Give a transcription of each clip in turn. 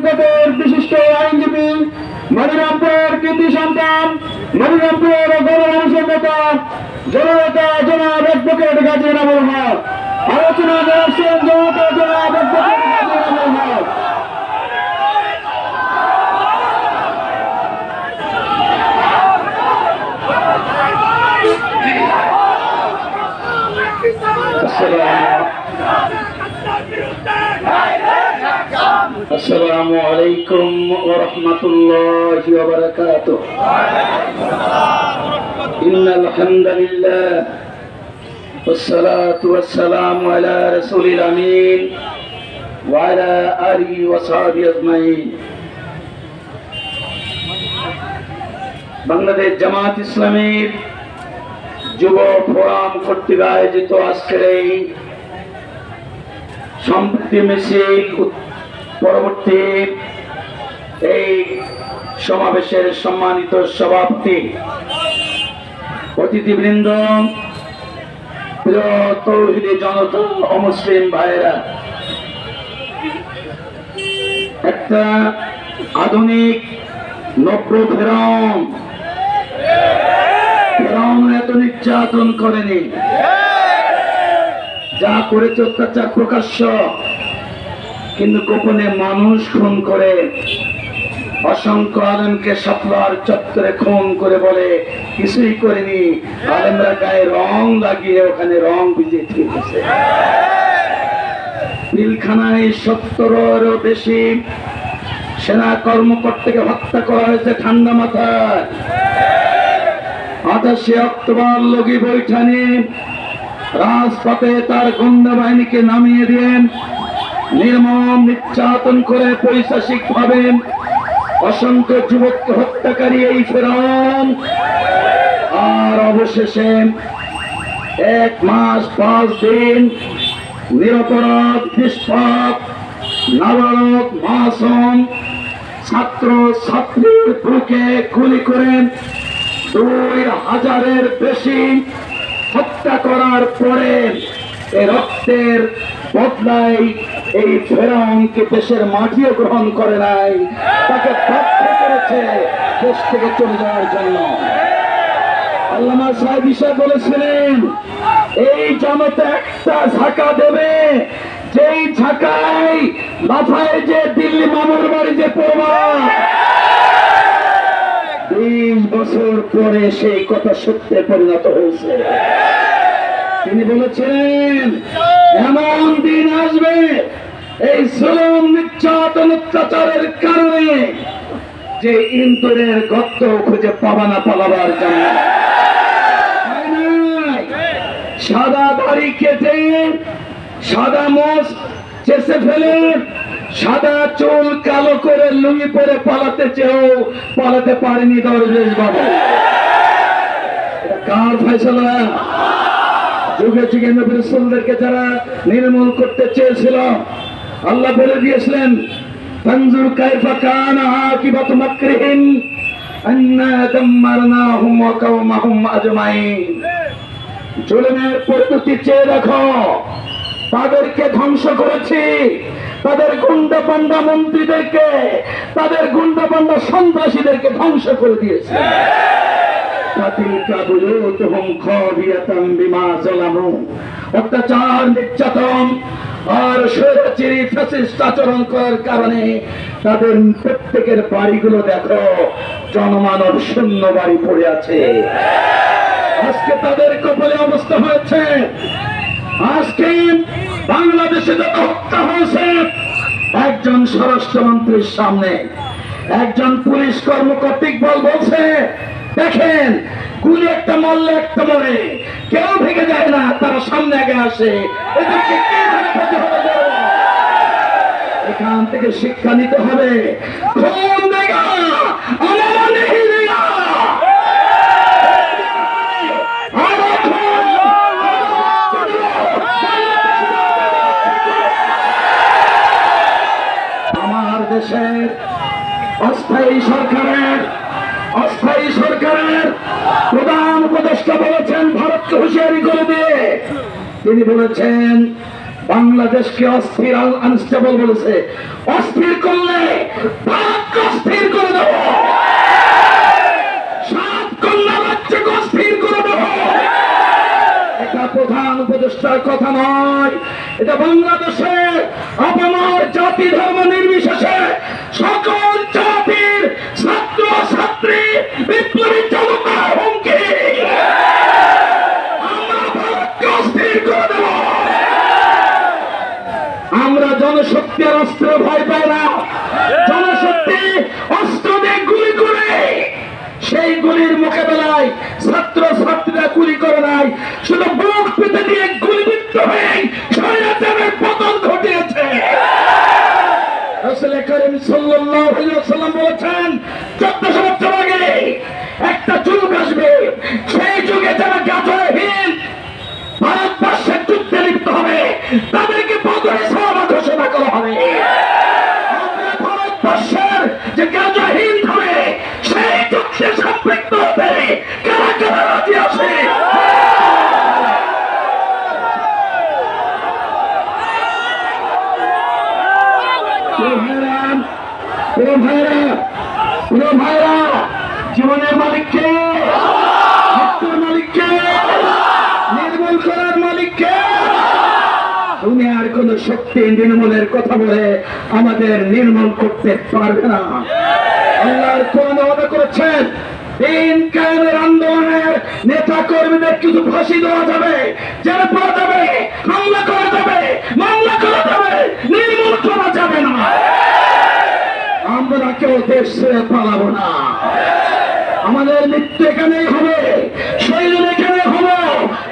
কোটের বিশিষ্ট আইনজীবী, মনিরামপুর কৃতি সন্তান, মনিরামপুর গণমানুষের নেতা, জননেতা জনাব অ্যাডভোকেট গাজী এনামুল হক। আলোচনা করছেন জনতা জনাব অ্যাডভোকেট গাজী এনামুল হক। আসসালামু আলাইকুম ওয়া রাহমাতুল্লাহি ওয়া বারাকাতুহু। ইন্নাল হামদালিল্লাহ ওয়াসসালাতু ওয়াসসালামু আলা রাসূলিল আমিন ওয়া আলা আলিহি ওয়া সাহবিহি আজমাইন। বাংলাদেশ জামাত ইসলামীর যুব ফোরাম কর্তৃক আয়োজিত আজকের এই সম্প্রীতি মিছিল পরবর্তী এই সমাবেশের সম্মানিত সভাপতি, অতিথিবৃন্দ, প্রিয় তৌহিদি জনতা ও মুসলিম ভাইয়েরা, একটা আধুনিক নব্য ফেরাউন এত নির্যাতন করেনি, যা করেছে অত্যাচার প্রকাশ্য, কিন্তু গোপনে মানুষ খুন করে, অসংখ্য আলেমকে শাপলার চত্বরে খুন করে বলে কিছুই করেনি, আলেমরা গায়ে রং লাগিয়ে ওখানে রং ভিজিয়ে দিয়েছে। পিলখানায় 70-এরও বেশি সেনা কর্মকর্তাকে হত্যা করা হয়েছে ঠান্ডা মাথায়। 28 অক্টোবর লগি বৈঠানি রাজপথে তার গুন্ডা বাহিনীকে নামিয়ে দিয়ে নির্মম নির্যাতন করে পৈশাচিক ভাবে অসংখ্য যুবককে হত্যাকারী এই ফেরাউন আর অবশেষে 1 মাস 5 দিন নিরপরাধ নিষ্পাপ নাবালক মাসুম ছাত্র ছাত্রীর বুকে গুলি করে 2000-এর বেশি হত্যা করার পরে এই রক্তের বদলায় এই ফেরাউনকে দেশের মাটিও গ্রহণ করে নাই, তাকে বাধ্য করেছে দেশ থেকে চলে যাওয়ার জন্য। আল্লামা সাহেব সাহেব বলেছিলেন, এই জনতা একটা ঝাঁকা দেবে, যেই ঝাঁকায় লাফায় যে দিল্লি মামুর বাড়ি যে পড়বা, 20 বছর পরে সেই কথা সত্যে পরিণত হয়েছে। তিনি বলেছিলেন, এমন দিন আসবে এই জুলুম নির্যাতন অত্যাচারের কারণে যে ইন্দুরের গর্ত খুঁজে পাবা না পালাবার জন্য। সাদা দাড়ি কেটে সাদা মোষ চেষে ফেলে সাদা চুল কালো করে লুঙ্গি পরে পালাতে চেয়েও পালাতে পারেনি দরবেশ বাবু। এটা কার ফয়সালা? যুগে যুগে নবী রাসূলদেরকে যারা নির্মূল করতে চেয়েছিল, আল্লাহ বলে দিয়েছিলেন, ফানজুর কাইফা কানা আকিবাতু মাকরিহিম আন্না দাম্মারনাহুম ওয়া কাওমাহুম আজমাইন। জুলুমের পদ্ধতি চেয়ে দেখো, তাদেরকে ধ্বংস করেছি, তাদের গুন্ডা পান্ডা মন্ত্রীদেরকে, তাদের গুন্ডা পান্ডা সন্ত্রাসীদেরকে ধ্বংস করে দিয়েছে। অত্যাচার নির্যাতন আর স্বৈরাচারী ফ্যাসিস্ট আচরণ করার কারণে তাদের প্রত্যেকের বাড়িগুলো দেখো জনমানব শূন্য বাড়ি পড়ে আছে। আজকে তাদের কপালে অবস্থা হয়েছে, আজকে বাংলাদেশে যত হত্যা হয়েছে, একজন স্বরাষ্ট্রমন্ত্রীর সামনে একজন পুলিশ কর্মকর্তা ইকবাল বলছে, দেখেন গুলি একটা মারলে একটা মরে, কেউ ভেঙে যায় না, তারা সামনে আগে আসে, এদেরকে কিভাবে প্রতিহত করব? এখান থেকে শিক্ষা নিতে হবে। খুন দেগা আমরা नहीं देगा। আমার দেশের অস্থায়ী সরকারের প্রধান উপদেষ্টা বলেছেন, ভারতকে হুঁশিয়ারি করে দিয়ে তিনি বলেছেন, বাংলাদেশকে অস্থির আনস্টেবল বলেছে। অস্থির করলে ভারতকে অস্থির করে দেব, 7 কন্যা রাজ্যকে অস্থির করে দেব। এটা প্রধান উপদেষ্টার কথা নয়, এটা বাংলাদেশের আপনার জাতি ধর্ম নির্বিশেষে সকল জাতির ছাত্র ছাত্রী বিপ্লবী জনতার হুমকি। আমরা ভারতকে অস্থির করে দেব। আমরা জনশক্তি আর অস্ত্র ভয় পাই না। জনশক্তি অস্ত্র দিয়ে গুলি করে, সেই গুলির মোকাবেলায় ছাত্র ছাত্রীরা গুলি করে নাই, শুধু বুক পেতে দিয়ে গুলিবিদ্ধ হয়ে স্বৈরাচারের পতন ঘটিয়েছে। রাসূল করিম সাল্লাল্লাহু আলাইহি ওয়াসাল্লাম বলেছেন 1400 বছর আগে একটা যুগ আসবে, সেই যুগে যারা গাজরহীন ভারতবর্ষের যুদ্ধে লিপ্ত হবে তাদেরকে বদরে সাহাবা ঘোষণা করা হবে। আমরা ভারতবর্ষের যে গাজরহীন হবে সেই যুদ্ধে সম্পৃক্ত হতে কারা কারা রাজি আছে? ভাইরা, জীবনের মালিককে, মৃত্যুর মালিককে, নির্মূল করার মালিককে। তুমি আর কোন শক্তি নির্মূলের কথা বলে আমাদের নির্মূল করতে পারবে না। আল্লাহর কোরআন ওয়াদা করেছেন, দিন কায়েমের আন্দোলনের নেতা কর্মীদের কিছু ফাঁসি দেওয়া যাবে, জেলে পাওয়া যাবে, হামলা করা যাবে, মামলা করা যাবে, নির্মূল করা যাবে না। আমরা কেউ দেশ ছেড়ে পালাবো না। আমাদের মৃত্যু এখানেই হবে, শরীর এখানে হবো,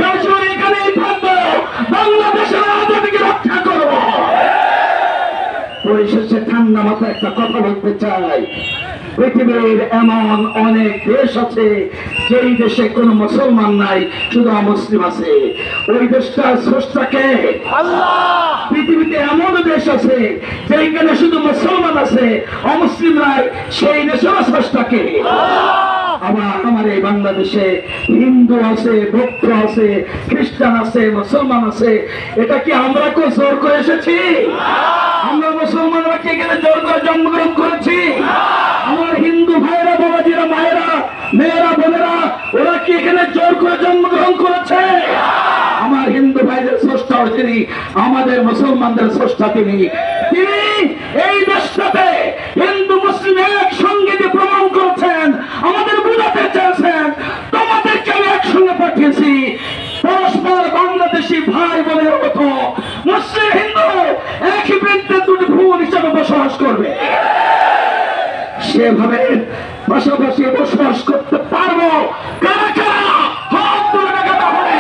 গাছর এখানেই থাকবো, বাংলাদেশের আজাদীকে রক্ষা করবো। পরিশেষে ঠান্ডা মাথায় একটা কথা বলতে চাই, পৃথিবীর এমন অনেক দেশ আছে যেই দেশে কোন মুসলমান নাই, শুধু অমুসলিম আছে। ওই দেশটার স্রষ্টাকে আল্লাহ। পৃথিবীতে এমন দেশ আছে যেখানে শুধু মুসলমান আছে, অমুসলিম নাই, সেই দেশের স্রষ্টাকে আল্লাহ। আবার আমার এই বাংলাদেশে হিন্দু আছে, বৌদ্ধ আছে, খ্রিস্টান আছে, মুসলমান আছে। এটা কি আমরা কেউ জোর করে এসেছি? আমরা মুসলমানরা কি এখানে জোর করে জন্মগ্রহণ করেছি? আমার হিন্দু ভাইরা, বাবাজিরা, মায়েরা, মেয়েরা, বোনেরা, ওরা কি এখানে জোর করে জন্মগ্রহণ করেছে? আমার হিন্দু ভাইদের স্রষ্টা তিনি, আমাদের মুসলমানদের স্রষ্টা তিনি। তিনি এই দেশটাতে হিন্দু মুসলিম একসঙ্গে যে প্রমাণ করেছেন, আমাদের বোঝাতে চেয়েছেন তোমাদেরকে আমি একসঙ্গে পাঠিয়েছি, পরস্পর বাংলাদেশি ভাই বোনের মতো মুসলিম হিন্দু একই বৃত্তে দুটি ভুল হিসাবে বসবাস করবে। সেভাবে পাশাপাশি বসবাস করতে পারবো কারা কারা? হাত তুলে দেখাতে হবে।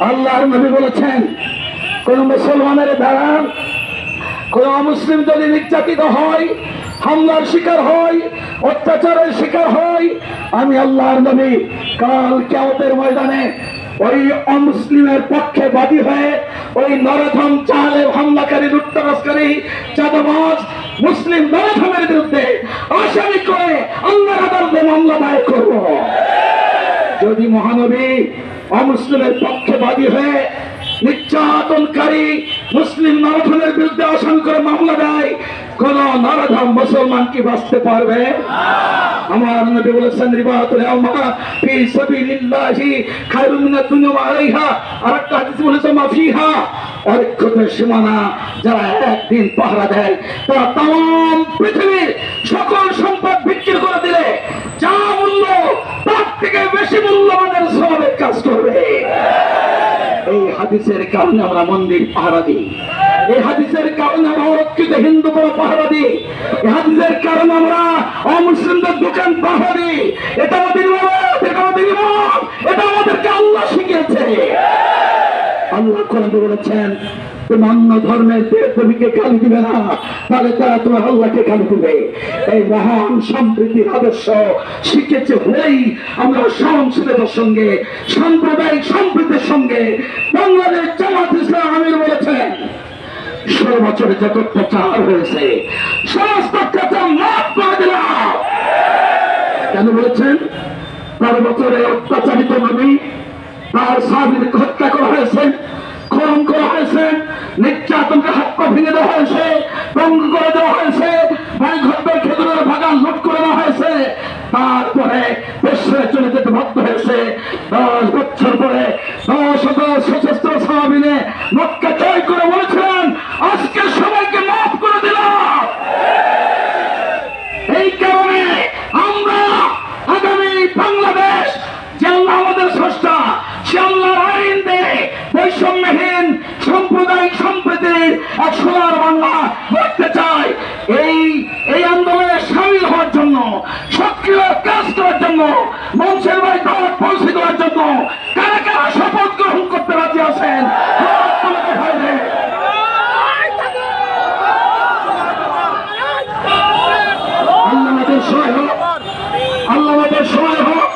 আল্লাহর নবী বলেছেন, কোন মুসলমানের দ্বারা কোন মুসলিম যদি নির্যাতিত হয়, হামলার শিকার হয়, অত্যাচারের শিকার হয়, আমি আল্লাহর নবী কাল কিয়ামতের ময়দানে ওই অমুসলিমের পক্ষে বাদী হয়ে ওই নরধম চালের হামলাকারী, লুটতরাজকারী, চাঁদাবাজ মুসলিম নরধমের বিরুদ্ধে আসামি করে আল্লাহর আদালতে মামলা দায়ের করব। যদি মহানবী অমুসলিমের পক্ষে বাদী হয়ে নির্যাতনকারী মুসলিম নরধমের বিরুদ্ধে আসামি করে মামলা দেয়, কোন নরধম মুসলমান কি বাঁচতে পারবে? আমার নবী বলেছেন, রিবাতুল উম্মাহ ফি সাবিলিল্লাহি খায়রুম মিনাদ দুনিয়া ওয়া আলাইহা। আর একটা হাদিস বলেছে মাফিহা, অরক্ষতের সীমানা যারা একদিন পাহারা দেয় তারা তাম পৃথিবীর সকল সম্পদ বিক্রি করে দিলে যা মূল্য তার থেকে বেশি মূল্যবানের সওয়াবের কাজ করবে। এই হাদিসের কারণে আমরা মন্দির পাহারা দিই, এই হাদিসের কারণে আমরা অরক্ষিত হিন্দু পাহারা দিই, এই হাদিসের কারণে আমরা অমুসলিমদের দোকান পাহারা দিই। এটা আমাদের ইবাদত, এটা আমাদের ইমান, এটা আমাদেরকে আল্লাহ শিখিয়েছে। আল্লাহ কোরআনে বলেছেন, তুমি অন্য ধর্মের দেবদেবীকে গালি দিবে না, তাহলে তারা তোমার আল্লাহকে গালি দিবে। এই মহান সম্প্রীতির আদর্শ শিখেছে হলেই আমরা সহনশীলতার সঙ্গে, সাম্প্রদায়িক সম্প্রীতির সঙ্গে বাংলাদেশ জামাত ইসলাম আমির বলেছেন, 16 বছরে যত অত্যাচার হয়েছে সমস্ত অত্যাচার মাফ করে দিলাম। কেন বলেছেন? তার বছরে অত্যাচারিত নবী তার সাহাবীদেরকে হত্যা করা হয়েছে, খুন করা হয়েছে, নির্যাতনকে হাত পা ভেঙে দেওয়া হয়েছে, ভঙ্গ করে দেওয়া হয়েছে, বাড়ি ঘর খেজুরের বাগান লুট করে দেওয়া হয়েছে। তারপরে দেশে চলে যেতে বাধ্য হয়েছে। 10 বছর পরে 10 সশস্ত্র সাহাবীনে মক্কা জয় করে বলেছিলেন, আজকে সবাইকে মাফ করে দিলাম। এই কারণে আমরা আগামী বাংলাদেশ যে আল্লাহ আমাদের স্রষ্টা, সে আল্লাহর আইন দেয় বৈষম্যহীন সাম্প্রদায়িক সম্প্রীতির এক সোনার বাংলা করতে চাই। এই আন্দোলনে সামিল হওয়ার জন্য, সক্রিয় কাজ করার জন্য, মঞ্চের বাড়ি ঘর পৌঁছে দেওয়ার জন্য কারা কারা শপথ গ্রহণ করতে রাজি আছেন? আল্লাহ আমাদের সহায় হোক, আল্লাহ আমাদের সহায় হোক,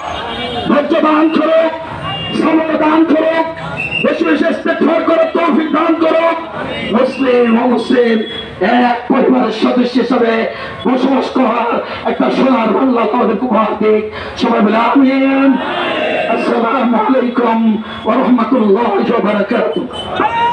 ধৈর্য দান করুক, সময় দান করুক, বেশি বেশি ইস্তেগফার করুক, তৌফিক দান করুক। মুসলিম অমুসলিম এক পরিবারের সদস্য হিসাবে বসবাস করার একটা সোনার বাংলা আমাদের উপহার দিক। সবাই বলে আমিন। আসসালামু আলাইকুম ওয়া রাহমাতুল্লাহি ওয়া বারাকাতুহু।